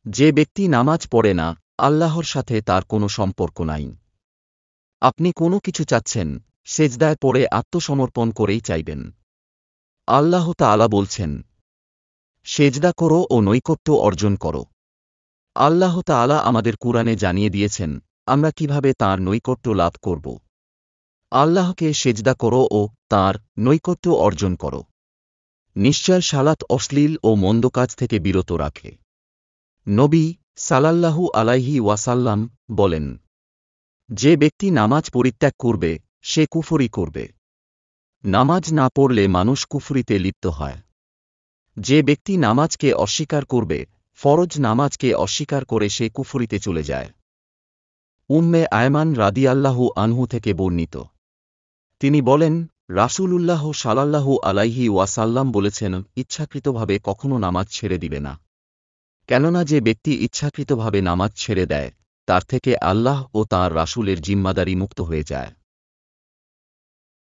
যে ব্যক্তি নামাজ পড়ে না, আল্লাহর সাথে তার কোনো সম্পর্ক নাই। আপনি কোনো কিছু চাচ্ছেন, সেজদায় পড়ে আত্মসমর্পণ করেই চাইবেন। আল্লাহ তাআলা বলছেন, সেজদা করো ও নৈকট্য অর্জন করো। আল্লাহ তাআলা আমাদের কুরআনে জানিয়ে দিয়েছেন, আমরা কিভাবে তাঁর নৈকট্য লাভ করব। আল্লাহকে সেজদা করো ও তাঁর নৈকট্য অর্জন করো। নিশ্চয় সালাত অশ্লীল ও মন্দ কাজ থেকে বিরত রাখে। নবী সালাল্লাহু আলাইহি ওয়াসাল্লাম বলেন, যে ব্যক্তি নামাজ পরিত্যাগ করবে, সে কুফরি করবে। নামাজ না পড়লে মানুষ কুফরিতে লিপ্ত হয়। যে ব্যক্তি নামাজকে অস্বীকার করবে, ফরজ নামাজকে অস্বীকার করে সে কুফরিতে চলে যায়। উম্মে আয়মান রাদিয়াল্লাহু আনহু থেকে বর্ণিত, তিনি বলেন, রাসূলুল্লাহ সাল্লাল্লাহু আলাইহি ওয়াসাল্লাম বলেছেন, ইচ্ছাকৃতভাবে কখনো নামাজ ছেড়ে দিবে না। কেননা যে ব্যক্তি ইচ্ছাকৃতভাবে নামাজ ছেড়ে দেয়, তার থেকে আল্লাহ ও তাঁর রাসূলের জিম্মাদারি মুক্ত হয়ে যায়।